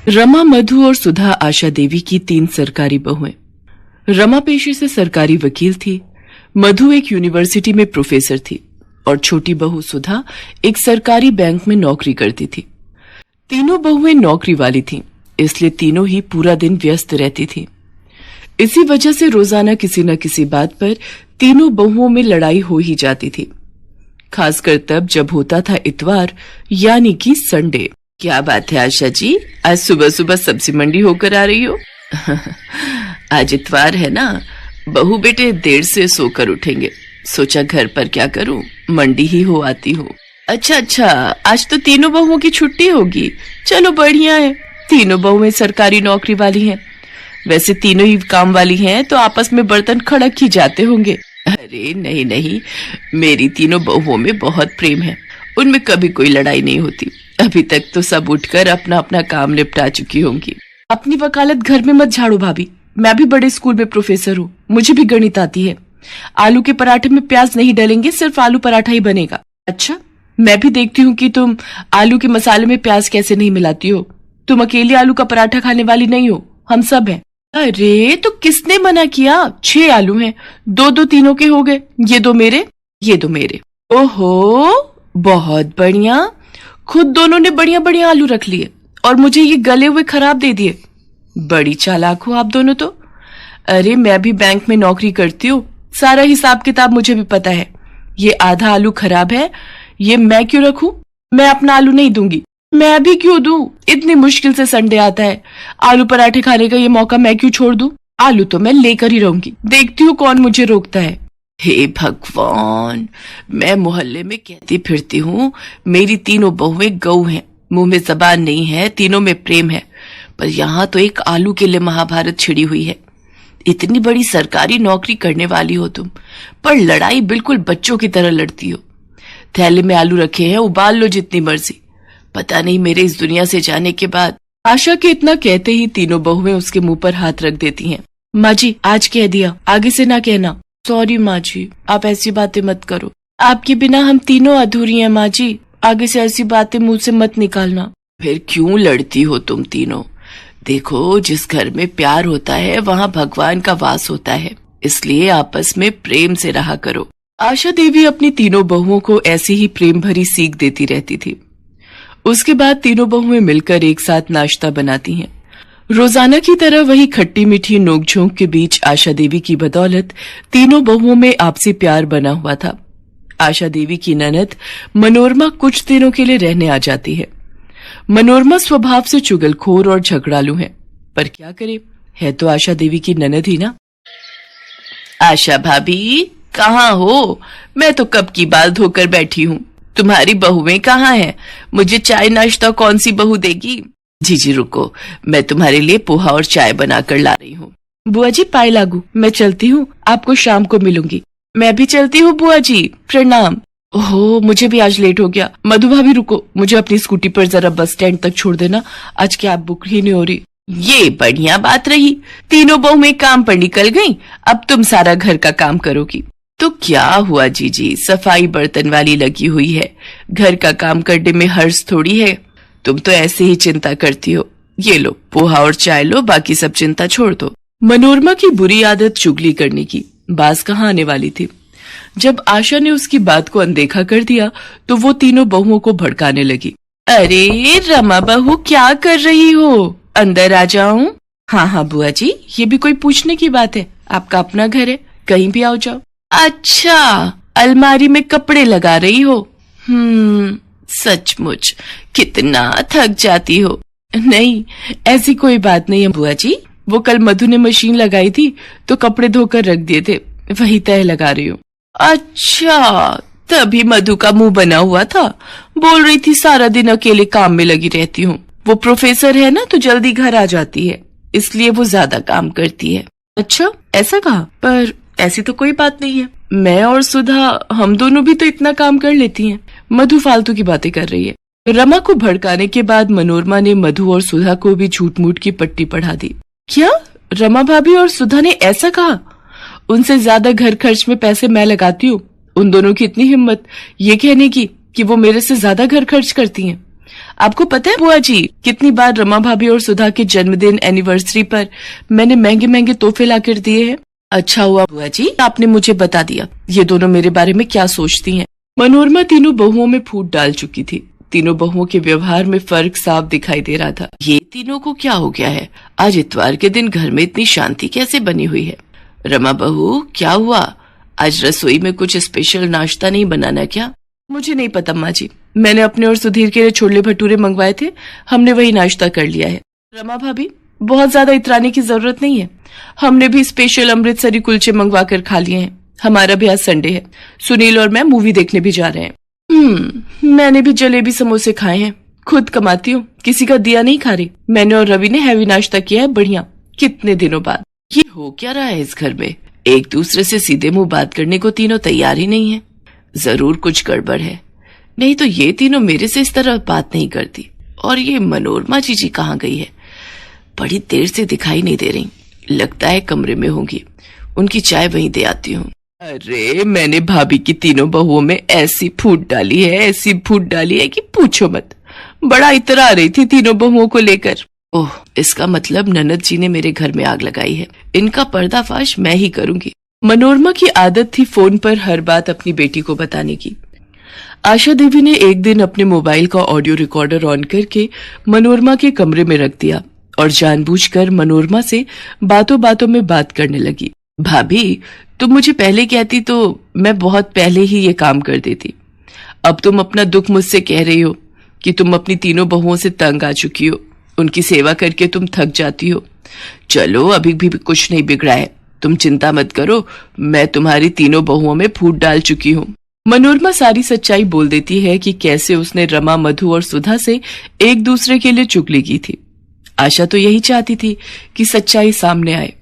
रमा, मधु और सुधा आशा देवी की 3 सरकारी बहुएं। रमा पेशे से सरकारी वकील थी, मधु एक यूनिवर्सिटी में प्रोफेसर थी और छोटी बहू सुधा एक सरकारी बैंक में नौकरी करती थी। तीनों बहुएं नौकरी वाली थीं, इसलिए तीनों ही पूरा दिन व्यस्त रहती थी। इसी वजह से रोजाना किसी न किसी बात पर तीनों बहुओं में लड़ाई हो ही जाती थी, खासकर तब जब होता था इतवार यानी कि संडे। क्या बात है आशा जी, आज सुबह सुबह सब्जी मंडी होकर आ रही हो? आज इतवार है ना, बहू बेटे देर से सोकर उठेंगे, सोचा घर पर क्या करूं, मंडी ही हो आती हूँ। अच्छा, आज तो तीनों बहुओं की छुट्टी होगी। चलो बढ़िया है, तीनों बहुएं सरकारी नौकरी वाली हैं। वैसे तीनों ही काम वाली हैं तो आपस में बर्तन खड़क ही जाते होंगे। अरे नहीं, मेरी तीनों बहुओं में बहुत प्रेम है, उनमें कभी कोई लड़ाई नहीं होती। अभी तक तो सब उठकर अपना अपना काम निपटा चुकी होंगी। अपनी वकालत घर में मत झाड़ो भाभी, मैं भी बड़े स्कूल में प्रोफेसर हूँ, मुझे भी गणित आती है। आलू के पराठे में प्याज नहीं डलेंगे, सिर्फ आलू पराठा ही बनेगा। अच्छा, मैं भी देखती हूँ कि तुम आलू के मसाले में प्याज कैसे नहीं मिलाती हो। तुम अकेली आलू का पराठा खाने वाली नहीं हो, हम सब हैं। अरे तो किसने मना किया? 6 आलू हैं, 2-2 तीनों के हो गए, ये 2 मेरे, ये 2 मेरे। ओहो, बहुत बढ़िया, खुद दोनों ने बढ़िया बढ़िया आलू रख लिए और मुझे ये गले हुए खराब दे दिए। बड़ी चालाक हो आप दोनों तो। अरे मैं भी बैंक में नौकरी करती हूँ, सारा हिसाब किताब मुझे भी पता है। ये आधा आलू खराब है, ये मैं क्यों रखूं? मैं अपना आलू नहीं दूंगी। मैं भी क्यों दूं? इतनी मुश्किल से संडे आता है, आलू पराठे खाने का ये मौका मैं क्यों छोड़ दूं? आलू तो मैं लेकर ही रहूंगी, देखती हूँ कौन मुझे रोकता है। हे भगवान, मैं मोहल्ले में कहती फिरती हूँ मेरी तीनों बहुएं गऊ हैं, मुंह में जबान नहीं है, तीनों में प्रेम है, पर यहाँ तो एक आलू के लिए महाभारत छिड़ी हुई है। इतनी बड़ी सरकारी नौकरी करने वाली हो तुम, पर लड़ाई बिल्कुल बच्चों की तरह लड़ती हो। थैले में आलू रखे हैं, उबाल लो जितनी मर्जी। पता नहीं मेरे इस दुनिया से जाने के बाद। आशा के इतना कहते ही तीनों बहुएं उसके मुंह पर हाथ रख देती हैं। माँ जी, आज कह दिया, आगे से ना कहना। सॉरी माँ जी, आप ऐसी बातें मत करो, आपके बिना हम तीनों अधूरी हैं माँ जी, आगे से ऐसी बातें मुंह से मत निकालना। फिर क्यों लड़ती हो तुम तीनों? देखो, जिस घर में प्यार होता है वहाँ भगवान का वास होता है, इसलिए आपस में प्रेम से रहा करो। आशा देवी अपनी तीनों बहुओं को ऐसी ही प्रेम भरी सीख देती रहती थी। उसके बाद तीनों बहुएं मिलकर एक साथ नाश्ता बनाती हैं। रोजाना की तरह वही खट्टी मीठी नोकझोंक के बीच आशा देवी की बदौलत तीनों बहुओं में आपसी प्यार बना हुआ था। आशा देवी की ननद मनोरमा कुछ दिनों के लिए रहने आ जाती है। मनोरमा स्वभाव से चुगलखोर और झगड़ालू है, पर क्या करे, है तो आशा देवी की ननद ही ना। आशा भाभी कहाँ हो? मैं तो कब की बाल धोकर बैठी हूँ, तुम्हारी बहुएं कहाँ हैं? मुझे चाय नाश्ता कौन सी बहू देगी? जी रुको, मैं तुम्हारे लिए पोहा और चाय बनाकर ला रही हूँ। बुआ जी पाए लागू, मैं चलती हूँ, आपको शाम को मिलूंगी। मैं भी चलती हूँ बुआ जी, प्रणाम। ओहो, मुझे भी आज लेट हो गया। मधु भाभी रुको, मुझे अपनी स्कूटी पर जरा बस स्टैंड तक छोड़ देना, आज कैब बुक ही नहीं हो रही। ये बढ़िया बात रही, तीनों बहुएं काम पर निकल गईं, अब तुम सारा घर का काम करोगी। तो क्या हुआ जीजी, सफाई बर्तन वाली लगी हुई है, घर का काम करने में हर्ष थोड़ी है। तुम तो ऐसे ही चिंता करती हो। ये लो पोहा और चाय लो, बाकी सब चिंता छोड़ दो। मनोरमा की बुरी आदत चुगली करने की बाज कहाँ आने वाली थी। जब आशा ने उसकी बात को अनदेखा कर दिया तो वो तीनों बहुओं को भड़काने लगी। अरे रमा बहू, क्या कर रही हो? अंदर आ जाऊं? हाँ बुआ जी, ये भी कोई पूछने की बात है, आपका अपना घर है, कहीं भी आओ जाओ। अच्छा, अलमारी में कपड़े लगा रही हो? सचमुच कितना थक जाती हो। नहीं, ऐसी कोई बात नहीं है बुआ जी, वो कल मधु ने मशीन लगाई थी तो कपड़े धोकर रख दिए थे, वही तह लगा रही हूँ। अच्छा, तभी मधु का मुंह बना हुआ था, बोल रही थी सारा दिन अकेले काम में लगी रहती हूँ। वो प्रोफेसर है ना तो जल्दी घर आ जाती है, इसलिए वो ज्यादा काम करती है। अच्छा, ऐसा कहा? पर ऐसी तो कोई बात नहीं है, मैं और सुधा हम दोनों भी तो इतना काम कर लेती हैं। मधु फालतू की बातें कर रही है। रमा को भड़काने के बाद मनोरमा ने मधु और सुधा को भी झूठ मूठ की पट्टी पढ़ा दी। क्या? रमा भाभी और सुधा ने ऐसा कहा? उनसे ज्यादा घर खर्च में पैसे मैं लगाती हूँ। उन दोनों की इतनी हिम्मत ये कहने की कि वो मेरे से ज्यादा घर खर्च करती हैं। आपको पता है बुआ जी, कितनी बार रमा भाभी और सुधा के जन्मदिन एनिवर्सरी पर मैंने महंगे महंगे तोहफे लाकर दिए हैं। अच्छा हुआ बुआ जी आपने मुझे बता दिया, ये दोनों मेरे बारे में क्या सोचती हैं। मनोरमा तीनों बहुओं में फूट डाल चुकी थी। तीनों बहुओं के व्यवहार में फर्क साफ दिखाई दे रहा था। ये तीनों को क्या हो गया है? आज इतवार के दिन घर में इतनी शांति कैसे बनी हुई है? रमा बहू क्या हुआ? आज रसोई में कुछ स्पेशल नाश्ता नहीं बनाना क्या? मुझे नहीं पता माँ जी, मैंने अपने और सुधीर के लिए छोले भटूरे मंगवाए थे, हमने वही नाश्ता कर लिया है। रमा भाभी बहुत ज्यादा इतराने की जरूरत नहीं है, हमने भी स्पेशल अमृतसरी कुलचे मंगवा कर खा लिए हैं। हमारा भी आज संडे है, सुनील और मैं मूवी देखने भी जा रहे हैं। मैंने भी जलेबी समोसे खाए हैं, खुद कमाती हूँ, किसी का दिया नहीं खा रही। मैंने और रवि ने हैवी नाश्ता किया है, बढ़िया, कितने दिनों बाद। ये हो क्या रहा है इस घर में? एक दूसरे से सीधे मुंह बात करने को तीनों तैयार ही नहीं है। जरूर कुछ गड़बड़ है, नहीं तो ये तीनों मेरे से इस तरह बात नहीं करती। और ये मनोरमा जी कहाँ गई है? बड़ी देर से दिखाई नहीं दे रही, लगता है कमरे में होंगी। उनकी चाय वहीं दे आती हूँ। अरे मैंने भाभी की तीनों बहुओं में ऐसी फूट डाली है, ऐसी फूट डाली है कि पूछो मत। बड़ा इतरा रही थी तीनों बहुओं को लेकर। ओह, इसका मतलब ननद जी ने मेरे घर में आग लगाई है। इनका पर्दाफाश मैं ही करूंगी। मनोरमा की आदत थी फोन पर हर बात अपनी बेटी को बताने की। आशा देवी ने एक दिन अपने मोबाइल का ऑडियो रिकॉर्डर ऑन करके मनोरमा के कमरे में रख दिया और जानबूझकर मनोरमा से बातों बातों में बात करने लगी। भाभी तुम मुझे पहले कहती तो मैं बहुत पहले ही ये काम कर देती। अब तुम अपना दुख मुझसे कह रही हो कि तुम अपनी तीनों बहुओं से तंग आ चुकी हो, उनकी सेवा करके तुम थक जाती हो। चलो अभी भी कुछ नहीं बिगड़ा है, तुम चिंता मत करो, मैं तुम्हारी तीनों बहुओं में फूट डाल चुकी हूँ। मनोरमा सारी सच्चाई बोल देती है कि कैसे उसने रमा, मधु और सुधा से एक दूसरे के लिए चुगली की थी। आशा तो यही चाहती थी कि सच्चाई सामने आए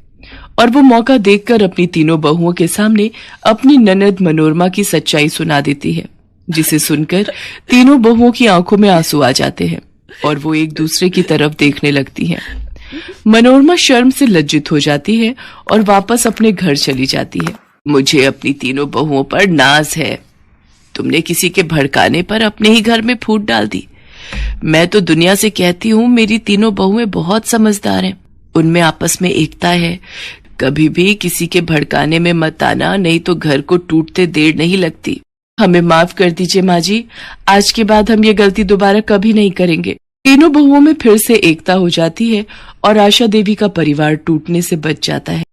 और वो मौका देखकर अपनी तीनों बहुओं के सामने अपनी ननद मनोरमा की सच्चाई सुना देती है, जिसे सुनकर तीनों बहुओं की आंखों में आंसू आ जाते हैं और वो एक दूसरे की तरफ देखने लगती हैं। मनोरमा शर्म से लज्जित हो जाती है और वापस अपने घर चली जाती है। मुझे अपनी तीनों बहुओं पर नाज है। तुमने किसी के भड़काने पर अपने ही घर में फूट डाल दी। मैं तो दुनिया से कहती हूँ मेरी तीनों बहुएं बहुत समझदार हैं, उनमें आपस में एकता है। कभी भी किसी के भड़काने में मत आना, नहीं तो घर को टूटते देर नहीं लगती। हमें माफ कर दीजिए माँ जी, आज के बाद हम ये गलती दोबारा कभी नहीं करेंगे। तीनों बहुओं में फिर से एकता हो जाती है और आशा देवी का परिवार टूटने से बच जाता है।